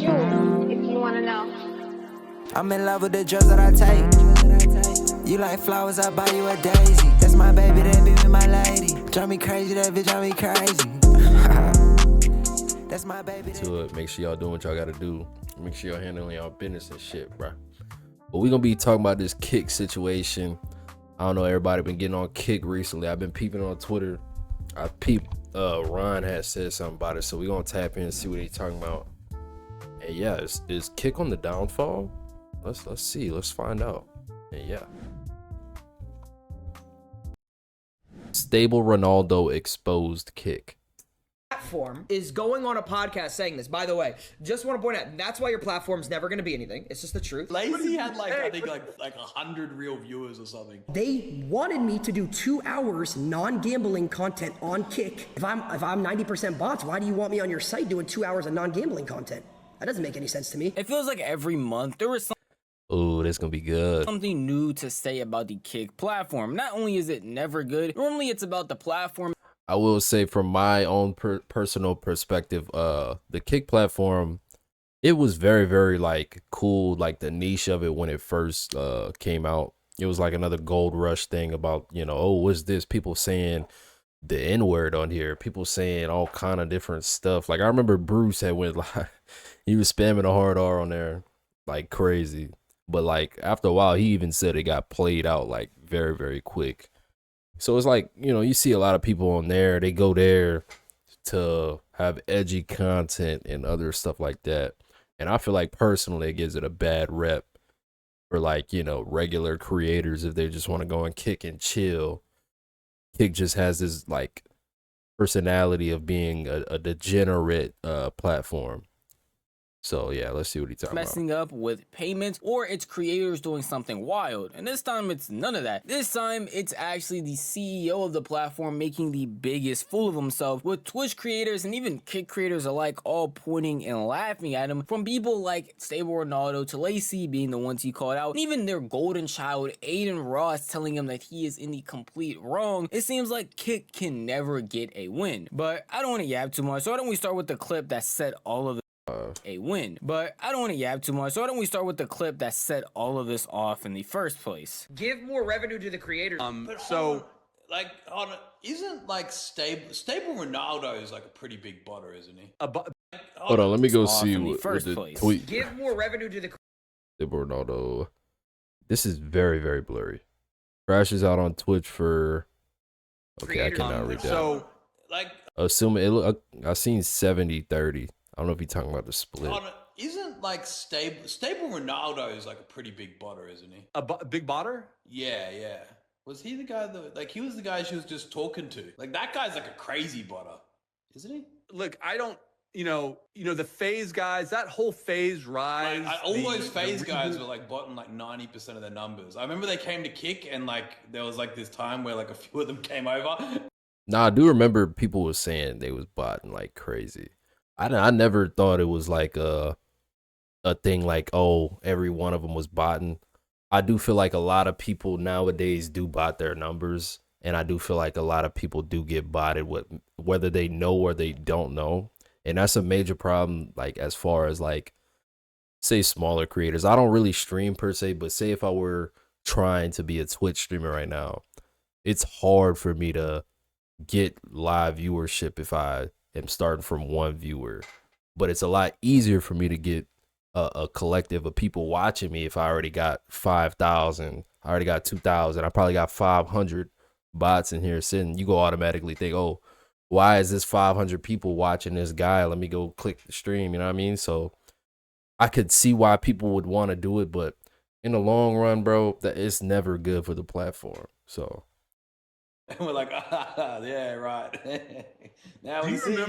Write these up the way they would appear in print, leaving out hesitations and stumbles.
Jewel, if you wanna know. I'm in love with the drugs that I take. You like flowers, I buy you a daisy. That's my baby, that be my lady. Drive me crazy, that bitch drive me crazy. That's my baby. To it, make sure y'all doing what y'all gotta do. Make sure y'all handling y'all business and shit, bro. But we gonna be talking about this Kick situation. I don't know, everybody been getting on Kick recently. I've been peeping on Twitter. I peeped, Ron had said something about it, so we gonna tap in and see what he talking about. And yeah, is Kick on the downfall? Let's see, let's find out. And yeah. Stable Ronaldo exposed Kick. Platform is going on a podcast saying this. By the way, just want to point out, that's why your platform's never going to be anything. It's just the truth. Lazy had I think 100 real viewers or something. They wanted me to do 2 hours non-gambling content on Kick. If I'm 90% bots, why do you want me on your site doing 2 hours of non-gambling content? That doesn't make any sense to me. It feels like every month there was Oh, that's gonna be good. something new to say about the Kick platform. Not only is it never good, normally it's about the platform. I will say from my own personal perspective, the Kick platform, it was very, very like cool, like the niche of it when it first came out. It was like another gold rush thing about, you know, oh, what's this? People saying the N-word on here, people saying all kind of different stuff. Like I remember Bruce had went like he was spamming a hard R on there like crazy. But like after a while, he even said it got played out like very, very quick. So it's like, you know, you see a lot of people on there, they go there to have edgy content and other stuff like that. And I feel like personally it gives it a bad rep for like, you know, regular creators if they just want to go and Kick and chill. Kick just has this like personality of being a degenerate platform. So yeah, let's see what he's talking about. Messing up with payments, or its creators doing something wild. And this time it's none of that. This time it's actually the CEO of the platform making the biggest fool of himself, with Twitch creators and even Kick creators alike all pointing and laughing at him, from people like Stable Ronaldo to Lacey being the ones he called out, and even their golden child Aiden Ross telling him that he is in the complete wrong. It seems like Kick can never get a win. But I don't want to yab too much, so why don't we start with the clip that set all of a win. But I don't want to yab too much, so why don't we start with the clip that set all of this off in the first place. Give more revenue to the creators. Isn't like stable Ronaldo is like a pretty big butter, isn't he? Hold on, let me go see in the what first the place. tweet. Give more revenue to the Stable Ronaldo. This is very, very blurry. Crashes out on Twitch for. Okay, I cannot read that. So like, Assuming it look, I seen 70-30. I don't know if you're talking about the split. isn't like stable Ronaldo is like a pretty big butter, isn't he? A big botter? Yeah. Was he the guy that like he was the guy she was just talking to? Like that guy's like a crazy butter, isn't he? Look, I don't. You know the phase guys. That whole phase rise. All those phase guys were like botting like 90% of their numbers. I remember they came to Kick and like there was like this time where like a few of them came over. Nah, I do remember people was saying they was botting like crazy. I never thought it was like a thing like, oh, every one of them was botting. I do feel like a lot of people nowadays do bot their numbers, and I do feel like a lot of people do get botted with whether they know or they don't know. And that's a major problem, like as far as like say smaller creators. I don't really stream per se, but say if I were trying to be a Twitch streamer right now, it's hard for me to get live viewership if I am starting from one viewer, but it's a lot easier for me to get a collective of people watching me if I already got 5,000, I already got 2,000, I probably got 500 bots in here sitting. You go automatically think, oh, why is this 500 people watching this guy? Let me go click the stream. You know what I mean? So I could see why people would want to do it, but in the long run, bro, that it's never good for the platform. So. And we're like, yeah, right. Now we see you.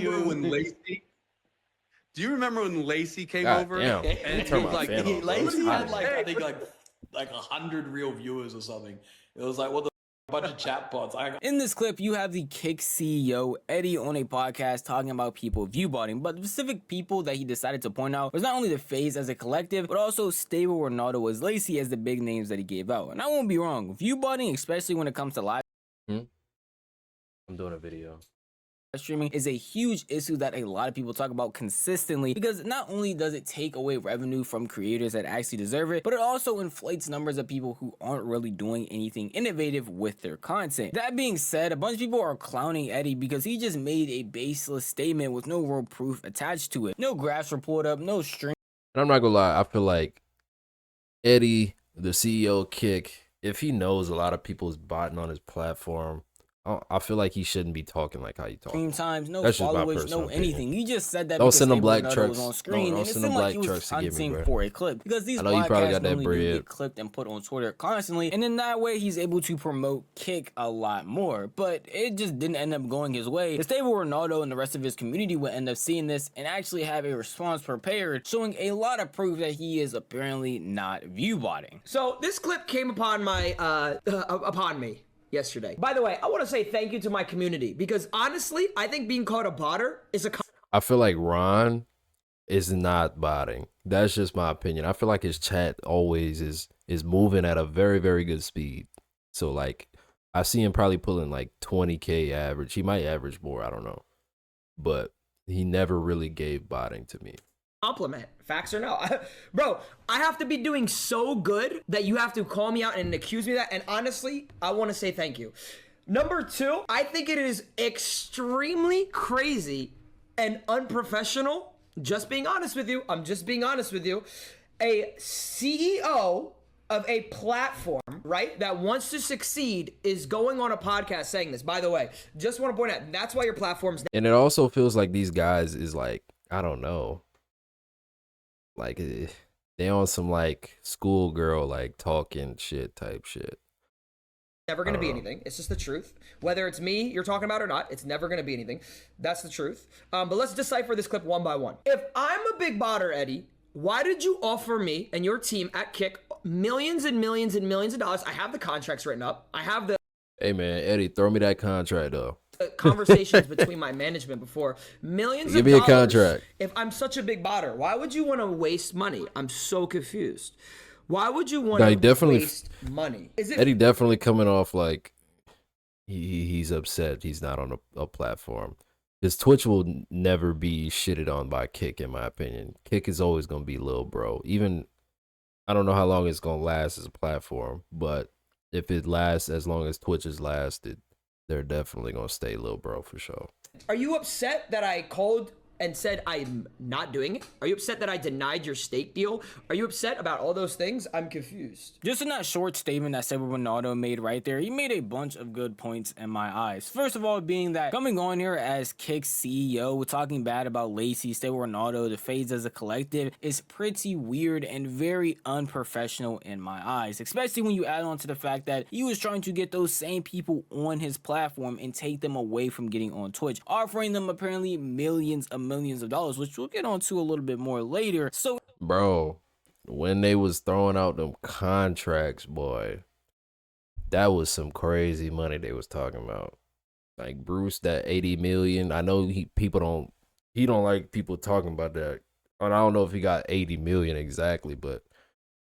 Do you remember when Lacey came God over? damn. And Turn he was my like, fan off, bro. Lacey had like Hey. I think like 100 real viewers or something. It was like what the bunch of chatbots. In this clip, you have the Kick CEO, Eddie, on a podcast talking about people viewbotting, but the specific people that he decided to point out was not only the phase as a collective, but also Stable Ronaldo as Lacey as the big names that he gave out. And I won't be wrong, viewbotting, especially when it comes to live. I'm doing a video. streaming is a huge issue that a lot of people talk about consistently, because not only does it take away revenue from creators that actually deserve it, but it also inflates numbers of people who aren't really doing anything innovative with their content. That being said, a bunch of people are clowning Eddie because he just made a baseless statement with no real proof attached to it. No graphs were pulled up, no string. And I'm not gonna lie, I feel like Eddie, the CEO of Kick, if he knows a lot of people is botting on his platform, I feel like he shouldn't be talking like how you talk. Times, no That's just my followers, personal no opinion. anything. You just said that Don't because send them Stable black Ronaldo trucks. was on screen, Don't and it send them seemed like black he was trucks to get me, hunting bro. for a clip, because these I know you probably got podcasts that normally do bread. get clipped and put on Twitter constantly, and in that way he's able to promote Kick a lot more. But it just didn't end up going his way. The Stable Ronaldo and the rest of his community would end up seeing this and actually have a response prepared, showing a lot of proof that he is apparently not view botting. So this clip came upon me yesterday. By the way, I want to say thank you to my community, because honestly, I think being called a botter is a I feel like Ron is not botting. That's just my opinion. I feel like his chat always is moving at a very, very good speed. So like I see him probably pulling like 20K average. He might average more, I don't know. But he never really gave botting to me. compliment. Facts or no? Bro, I have to be doing so good that you have to call me out and accuse me of that. And honestly, I want to say thank you. Number two, I think it is extremely crazy and unprofessional. Just being honest with you. I'm just being honest with you. A CEO of a platform, right, that wants to succeed is going on a podcast saying this. By the way, just want to point out, that's why your platform's... And it also feels like these guys is like, I don't know. Like they on some like schoolgirl like talking shit type shit. Never going to be anything. It's just the truth. Whether it's me you're talking about or not, it's never going to be anything. That's the truth. But let's decipher this clip one by one. If I'm a big botter, Eddie, why did you offer me and your team at Kick millions and millions and millions of dollars? I have the contracts written up. I have the... Hey man, Eddie, throw me that contract though. Conversations between my management before. Millions Give of me a dollars. contract. If I'm such a big botter, why would you want to waste money? I'm so confused. Why would you want to waste money? Is it... Eddie definitely coming off like he's upset he's not on a platform. His Twitch will never be shitted on by Kick, in my opinion. Kick is always gonna be Lil Bro. Even I don't know how long it's gonna last as a platform, but if it lasts as long as Twitch has lasted, they're definitely gonna stay Lil Bro for sure. Are you upset that I called and said I'm not doing it? Are you upset that I denied your steak deal? Are you upset about all those things? I'm confused. Just in that short statement that Stable Ronaldo made right there, he made a bunch of good points in my eyes. First of all, being that coming on here as Kick's CEO, talking bad about Lacey, Stable Ronaldo, the FaZe as a collective, is pretty weird and very unprofessional in my eyes, especially when you add on to the fact that he was trying to get those same people on his platform and take them away from getting on Twitch, offering them apparently millions of dollars, which we'll get onto a little bit more later. So Bro, when they was throwing out them contracts, boy, that was some crazy money they was talking about. Like Bruce, that 80 million. I know he don't like people talking about that. And I don't know if he got 80 million exactly, but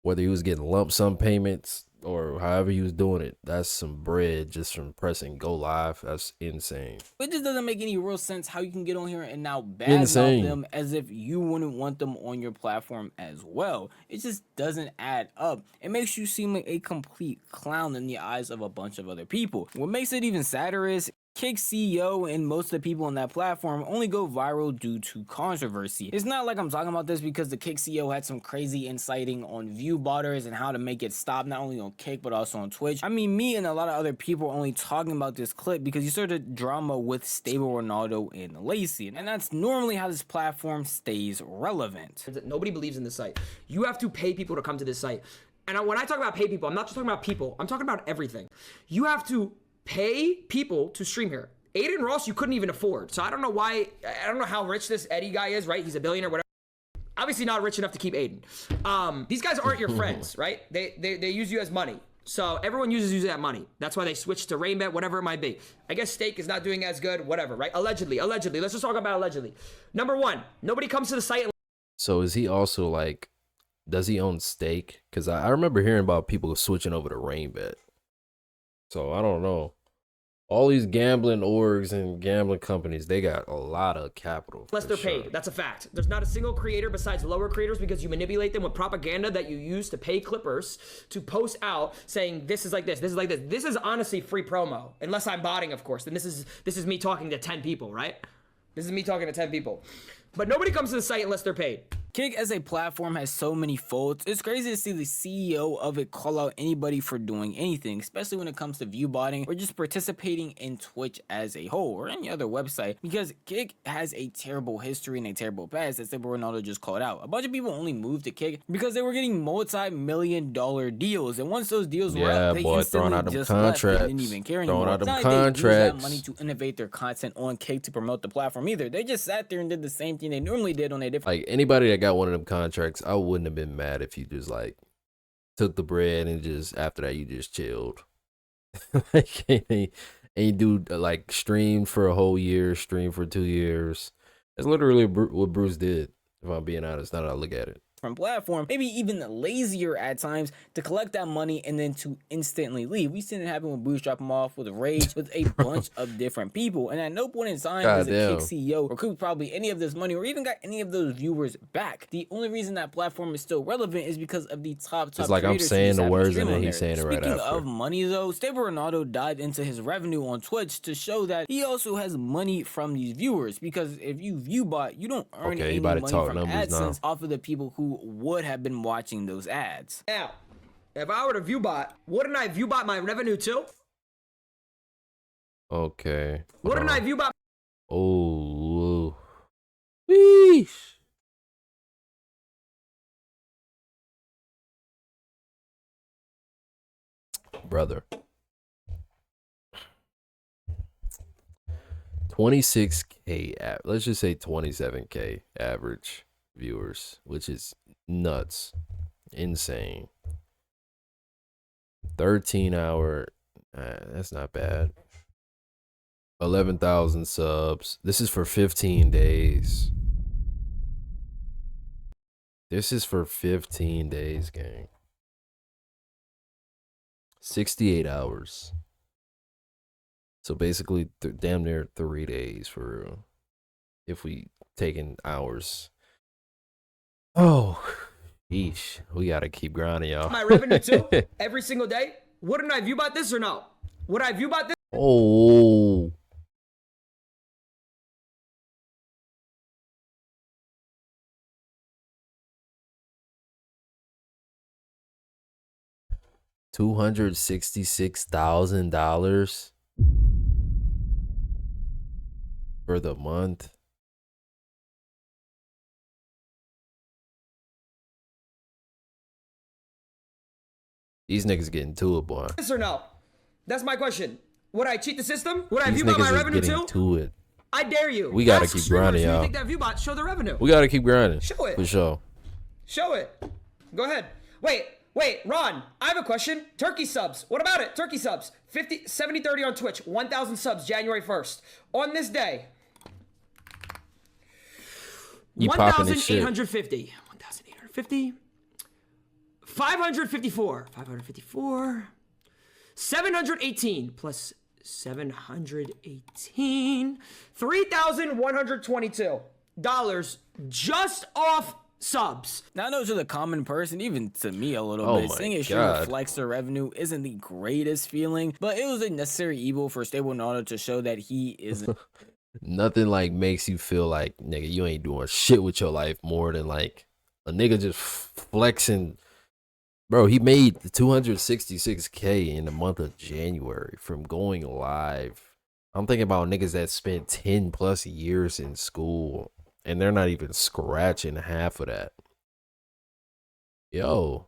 whether he was getting lump sum payments or however he was doing it, that's some bread just from pressing go live. That's insane. it just doesn't make any real sense how you can get on here and now badmouth them as if you wouldn't want them on your platform as well. It just doesn't add up. It makes you seem like a complete clown in the eyes of a bunch of other people. What makes it even sadder is Kick CEO and most of the people on that platform only go viral due to controversy. It's not like I'm talking about this because the Kick CEO had some crazy inciting on view botters and how to make it stop, not only on Kick but also on Twitch. I mean, me and a lot of other people are only talking about this clip because you started drama with Stable Ronaldo and Lacey, and that's normally how this platform stays relevant. Nobody believes in this site. You have to pay people to come to this site. And when I talk about pay people, I'm not just talking about people. I'm talking about everything. You have to pay people to stream here. Aiden Ross, you couldn't even afford. So I don't know why, I don't know how rich this Eddie guy is, right? He's a billionaire, whatever. Obviously not rich enough to keep Aiden. These guys aren't your friends, right? They use you as money. So everyone uses you as money. That's why they switched to Rainbet, whatever it might be. I guess Steak is not doing as good, whatever, right? Allegedly. Let's just talk about allegedly. Number one, nobody comes to the site. So is he also like, does he own Steak? Because I remember hearing about people switching over to Rainbet. So I don't know. All these gambling orgs and gambling companies, they got a lot of capital. Unless they're paid. Sure. That's a fact. There's not a single creator besides lower creators because you manipulate them with propaganda that you use to pay clippers to post out saying this is like this is like this. This is honestly free promo. Unless I'm botting, of course. Then this is me talking to 10 people, right? This is me talking to 10 people. But nobody comes to the site unless they're paid. Kick as a platform has so many faults. It's crazy to see the CEO of it call out anybody for doing anything, especially when it comes to view botting or just participating in Twitch as a whole or any other website, because Kick has a terrible history and a terrible past that Ronaldo just called out. A bunch of people only moved to Kick because they were getting multi-million-dollar deals, and once those deals were up, they throwing out instantly them just left. They contracts. didn't even care Throwing anymore. out them It's not like they used that contracts. money to innovate their content on Kick to promote the platform either. They just sat there and did the same thing they normally did on a different. Like anybody that got one of them contracts, I wouldn't have been mad if you just like took the bread and just after that you just chilled. Like and you do like stream for a whole year, stream for 2 years. That's literally what Bruce did. If I'm being honest, now that I look at it. From platform, maybe even lazier at times to collect that money and then to instantly leave. We seen it happen with Bruce drop him off with Rage with a bunch of different people, and at no point in time is a Kick CEO recouped probably any of this money or even got any of those viewers back. The only reason that platform is still relevant is because of the top It's like I'm saying the words and then he's saying it right after. Speaking of money though, Stable Ronaldo dived into his revenue on Twitch to show that he also has money from these viewers, because if you view bot, you don't earn any money from AdSense off of the people who would have been watching those ads. Now, if I were to viewbot, wouldn't I viewbot my revenue too? Okay. Wouldn't I viewbot? Oh. Weesh. Brother. 26K, let's just say 27K average viewers, which is nuts, insane. 13-hour, that's not bad. 11,000 subs. This is for 15 days. This is for 15 days, gang. 68 hours. So basically, damn near 3 days for real. If we taking hours. Oh, yeesh. We gotta keep grinding, y'all. My revenue too, every single day. Wouldn't I viewbot this or no? Would I viewbot this? Oh. $266,000 for the month. These niggas getting to it, boy. This or no? That's my question. Would I cheat the system? Would I These viewbot my niggas is revenue getting too? to it. I dare you. We gotta Ask keep streamers grinding, who y'all. think that viewbot show the revenue. We gotta keep grinding. Show it. For sure. Show it. Go ahead. Wait, Ron, I have a question. Turkey subs. What about it? Turkey subs. 70-30 on Twitch. 1,000 subs January 1st. On this day. You popping this shit. 1,850. 1,850. 554. 554. 718 plus 718. $3,122 just off subs. Now, I know to the common person, even to me a little Oh bit, my seeing a streamer God. flex their revenue isn't the greatest feeling, but it was a necessary evil for Stable Ronaldo to show that he isn't. Nothing like makes you feel like, nigga, you ain't doing shit with your life more than like a nigga just flexing. Bro, he made 266K in the month of January from going live. I'm thinking about niggas that spent 10 plus years in school and they're not even scratching half of that. Yo,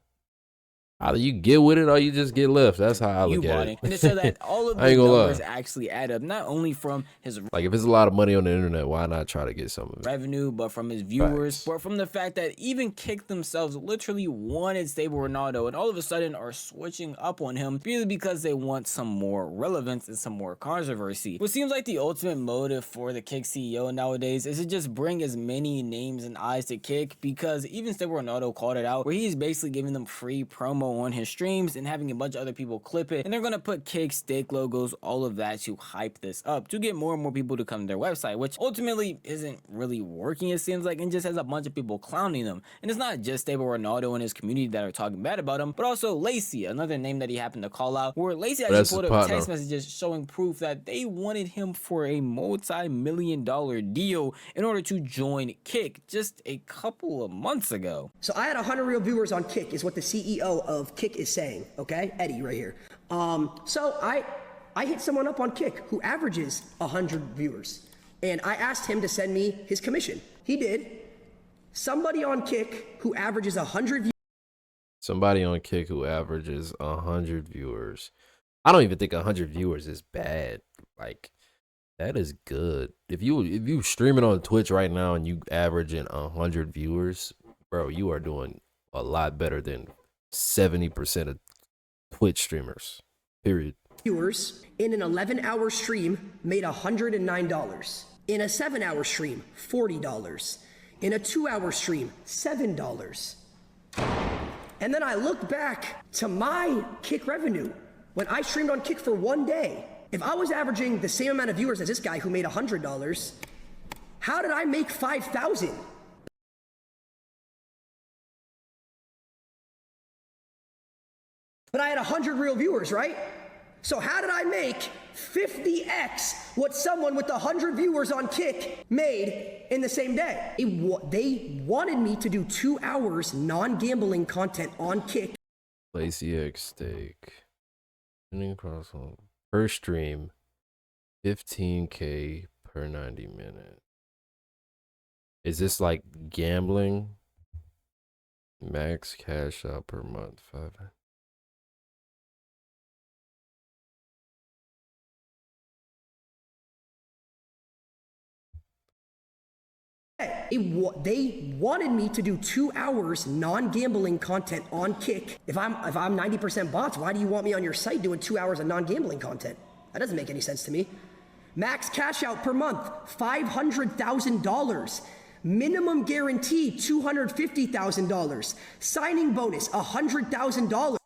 either you get with it or you just get left. That's how I look at it. And to show that all of I the ain't gonna lie. numbers actually add up, not only from his Like, if it's a lot of money on the internet, why not try to get some of it? revenue, but from his viewers, Facts. but from the fact that even Kick themselves literally wanted Stable Ronaldo and all of a sudden are switching up on him purely because they want some more relevance and some more controversy. What seems like the ultimate motive for the Kick CEO nowadays is to just bring as many names and eyes to Kick, because even Stable Ronaldo called it out where he's basically giving them free promo promo on his streams and having a bunch of other people clip it, and they're gonna put kick, stick logos, all of that to hype this up to get more and more people to come to their website, which ultimately isn't really working, it seems like, and just has a bunch of people clowning them. And it's not just Stable Ronaldo and his community that are talking bad about him, but also Lacey, another name that he happened to call out, where Lacey actually pulled up text messages showing proof that they wanted him for a multi-million-dollar deal in order to join Kick just a couple of months ago. So I had 100 real viewers on Kick is what the CEO of Kick is saying, okay? Eddie right here. So I hit someone up on Kick who averages 100 viewers, and I asked him to send me his commission. He did. Somebody on Kick who averages 100 viewers. Somebody on Kick who averages 100 viewers. I don't even think 100 viewers is bad. Like, that is good. If you streaming on Twitch right now and you averaging 100 viewers, bro, you are doing a lot better than 70% of Twitch streamers. Period. Viewers in an 11-hour stream made $109. In a 7-hour stream, $40. In a 2-hour stream, $7. And then I looked back to my Kick revenue when I streamed on Kick for 1 day. If I was averaging the same amount of viewers as this guy who made $100, how did I make $5,000? But I had 100 real viewers, right? So how did I make 50x what someone with 100 viewers on Kick made in the same day? They wanted me to do 2 hours non-gambling content on Kick. Lacey X Steak. Per stream, 15K per 90 minutes. Is this like gambling? Max cash out per month, 5. They wanted me to do 2 hours non-gambling content on Kick. If I'm 90% bots, why do you want me on your site doing 2 hours of non-gambling content? That doesn't make any sense to me. Max cash out per month, $500,000. Minimum guarantee, $250,000. Signing bonus, $100,000.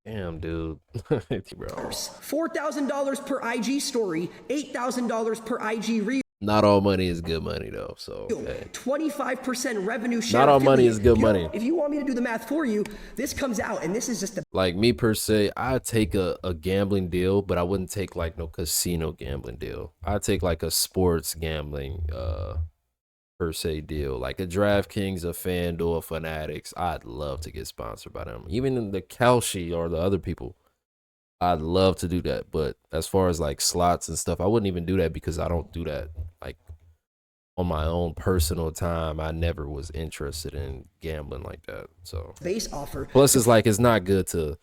Damn, dude. Bro. $4,000 per IG story, $8,000 per IG reel. Not all money is good money, though. So, okay. 25% revenue share. Not all money is good money. If you want me to do the math for you, this comes out, and this is just the. Like me per se, I'd take a gambling deal, but I wouldn't take like no casino gambling deal. I'd take like a sports gambling per se deal, like a DraftKings, a FanDuel, a Fanatics. I'd love to get sponsored by them. Even the Kalshi or the other people, I'd love to do that. But as far as like slots and stuff, I wouldn't even do that because I don't do that like on my own personal time. I never was interested in gambling like that. So base offer. Plus, it's like it's not good to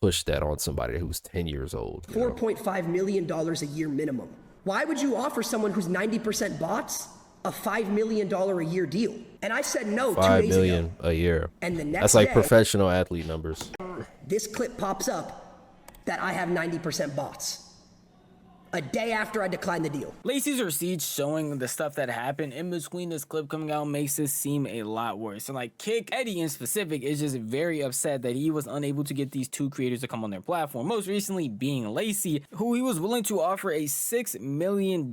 push that on somebody who's 10 years old. $4.5 million a year minimum. Why would you offer someone who's 90% bots a $5 million a year deal? And I said no 2 days ago. $5 million a year. And the next That's like day, professional athlete numbers. This clip pops up that I have 90% bots. A day after I declined the deal. Lacey's receipts showing the stuff that happened in between this clip coming out makes this seem a lot worse. And like Kick, Eddie in specific, is just very upset that he was unable to get these two creators to come on their platform. Most recently being Lacey, who he was willing to offer a $6 million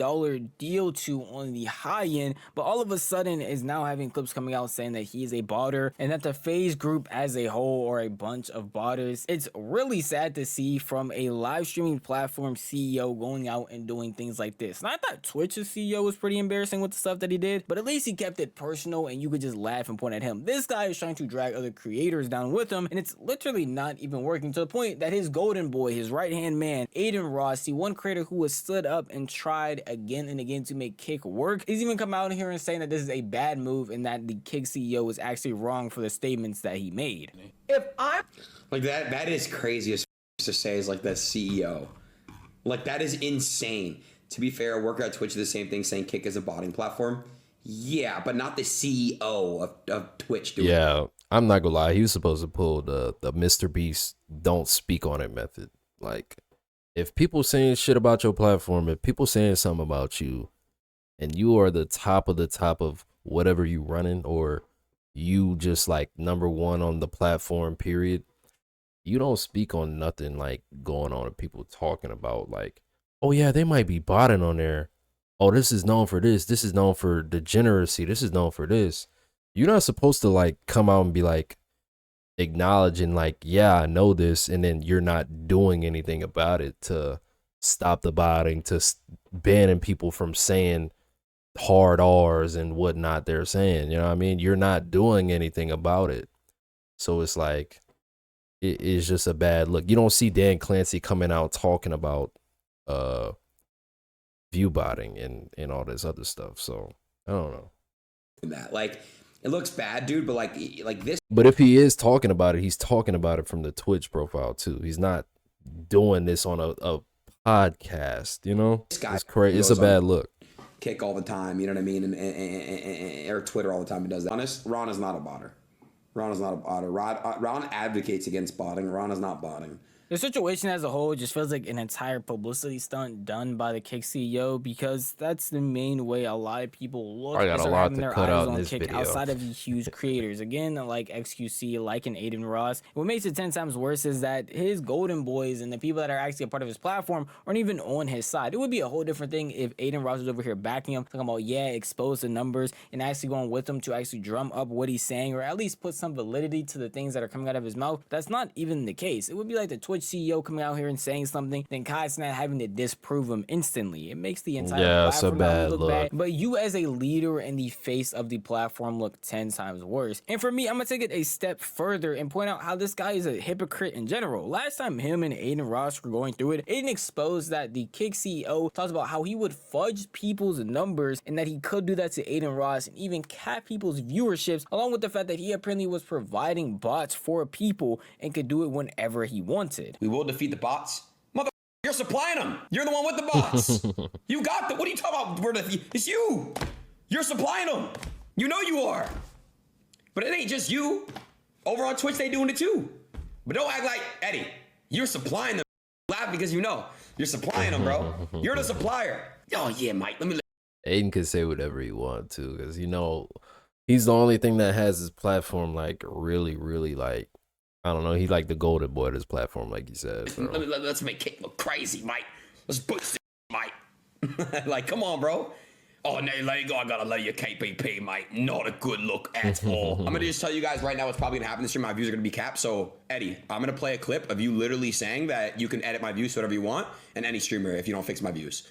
deal to on the high end, but all of a sudden is now having clips coming out saying that he is a botter and that the FaZe group as a whole are a bunch of botters. It's really sad to see from a live streaming platform CEO going out and doing things like this. And I thought Twitch's CEO was pretty embarrassing with the stuff that he did, but at least he kept it personal and you could just laugh and point at him. This guy is trying to drag other creators down with him, and it's literally not even working, to the point that his golden boy, his right-hand man, Aiden Rossi, one creator who has stood up and tried again and again to make Kick work, is even come out here and saying that this is a bad move and that the Kick CEO was actually wrong for the statements that he made. If I'm like that is crazy as to say as like the CEO. Like, that is insane. To be fair, worker at Twitch did the same thing, saying Kick is a botting platform. Yeah, but not the CEO of Twitch doing it. I'm not gonna lie. He was supposed to pull the Mr. Beast don't speak on it method. Like, if people saying shit about your platform, if people saying something about you, and you are the top of whatever you running, or you just like #1 on the platform, period, you don't speak on nothing like going on and people talking about like, oh yeah, they might be botting on there. Oh, this is known for this. This is known for degeneracy. This is known for this. You're not supposed to like come out and be like acknowledging like, yeah, I know this, and then you're not doing anything about it to stop the botting, to banning people from saying hard R's and whatnot they're saying. You know what I mean? You're not doing anything about it. So it's like, it is just a bad look. You don't see Dan Clancy coming out talking about view botting and all this other stuff. So I don't know. That like it looks bad, dude, but like this. But if he is talking about it, he's talking about it from the Twitch profile too. He's not doing this on a podcast, you know? It's crazy. It's a bad look. Kick all the time, you know what I mean? And or Twitter all the time. He does that. Honest, Ron is not a botter. Ron is not a botter. Ron advocates against botting. Ron is not botting. The situation as a whole just feels like an entire publicity stunt done by the Kick CEO, because that's the main way a lot of people look at having their eyes on Kick outside of the huge creators. Again, like XQC, like an Aiden Ross. What makes it 10 times worse is that his golden boys and the people that are actually a part of his platform aren't even on his side. It would be a whole different thing if Aiden Ross was over here backing him, talking about, yeah, expose the numbers, and actually going with him to actually drum up what he's saying, or at least put some validity to the things that are coming out of his mouth. That's not even the case. It would be like the Twitch CEO coming out here and saying something, then Kai Cenat having to disprove him instantly. It makes the entire platform look bad. But you as a leader and the face of the platform look 10 times worse. And for me, I'm gonna take it a step further and point out how this guy is a hypocrite in general. Last time him and Aiden Ross were going through it, Aiden exposed that the Kick CEO talks about how he would fudge people's numbers and that he could do that to Aiden Ross and even cap people's viewerships, along with the fact that he apparently was providing bots for people and could do it whenever he wanted. We will defeat the bots. Mother, you're supplying them. You're the one with the bots. You got them. What are you talking about? It's you. You're supplying them. You know you are. But it ain't just you. Over on Twitch, they doing it too. But don't act like, Eddie, you're supplying them. Laugh because you know. You're supplying them, bro. You're the supplier. Oh, yeah, Mike. Let me. Aiden can say whatever he wants to, because, you know, he's the only thing that has his platform, like, really, really, like, I don't know. He's like the golden boy of this platform, like you said. So. Let's make Kick look crazy, Mike. Let's boost it, Mike. Like, come on, bro. Oh, no, let it go. I gotta let you KPP, Mike. Not a good look at all. I'm gonna just tell you guys right now what's probably gonna happen this year. My views are gonna be capped. So, Eddie, I'm gonna play a clip of you literally saying that you can edit my views to whatever you want, and any streamer if you don't fix my views.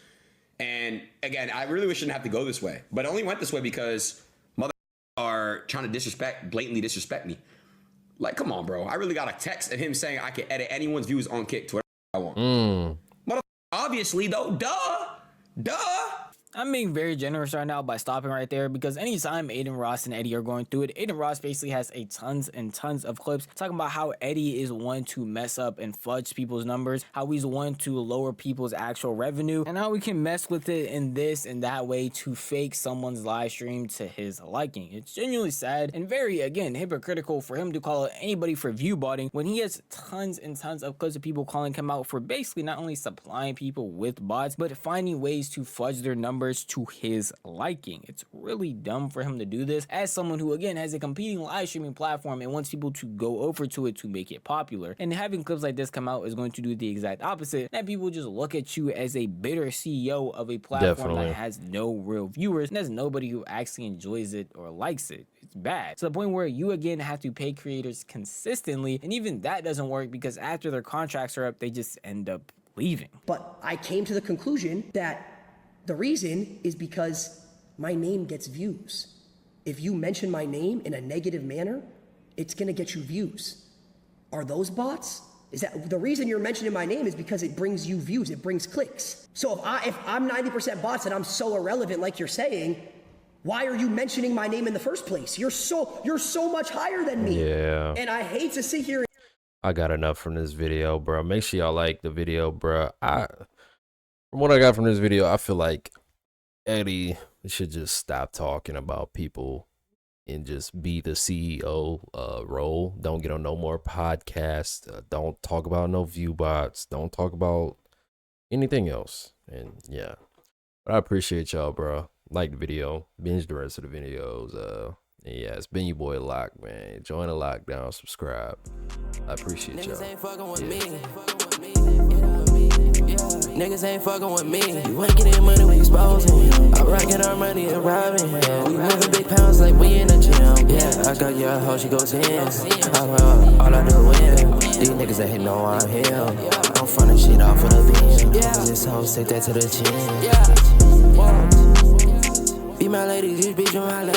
And again, I really wish it didn't have to go this way, but it only went this way because mother are trying to blatantly disrespect me. Like, come on, bro. I really got a text of him saying I can edit anyone's views on Kick to whatever I want. Motherfucker, obviously, though. Duh. I'm being very generous right now by stopping right there, because anytime Aiden Ross and Eddie are going through it, Aiden Ross basically has a tons and tons of clips talking about how Eddie is one to mess up and fudge people's numbers, how he's one to lower people's actual revenue, and how we can mess with it in this and that way to fake someone's live stream to his liking. It's genuinely sad and very, again, hypocritical for him to call anybody for view botting when he has tons and tons of clips of people calling him out for basically not only supplying people with bots, but finding ways to fudge their numbers to his liking. It's really dumb for him to do this as someone who, again, has a competing live streaming platform and wants people to go over to it to make it popular. And having clips like this come out is going to do the exact opposite, and people just look at you as a bitter CEO of a platform that has no real viewers and has nobody who actually enjoys it or likes it. It's bad, to the point where you again have to pay creators consistently, and even that doesn't work because after their contracts are up, they just end up leaving. But I came to the conclusion that the reason is because my name gets views. If you mention my name in a negative manner, it's gonna get you views. Are those bots? Is that the reason you're mentioning my name? Is because it brings you views, it brings clicks. So if I'm 90% bots and I'm so irrelevant like you're saying, why are you mentioning my name in the first place? You're so much higher than me. Yeah. And I hate to sit here. I got enough from this video, bro. Make sure y'all like the video, bro. From what I got from this video, I feel like Eddie should just stop talking about people and just be the CEO role. Don't get on no more podcasts. Don't talk about no view bots. Don't talk about anything else. And yeah, but I appreciate y'all, bro. Like the video, binge the rest of the videos. Yeah, it's been your boy Lock, man. Join the lockdown, subscribe. I appreciate y'all. Niggas ain't fucking with me. Niggas ain't fucking with me. You ain't getting money when you exposing. I'm rocking our money and robbing. We moving big pounds like we in the gym. Yeah, I got your hoe, she goes in. All I do is win. These niggas ain't know I'm him. I'm frontin' shit off of the beam. This hoe, take that to the chin. Be my lady, this bitch, you my lady.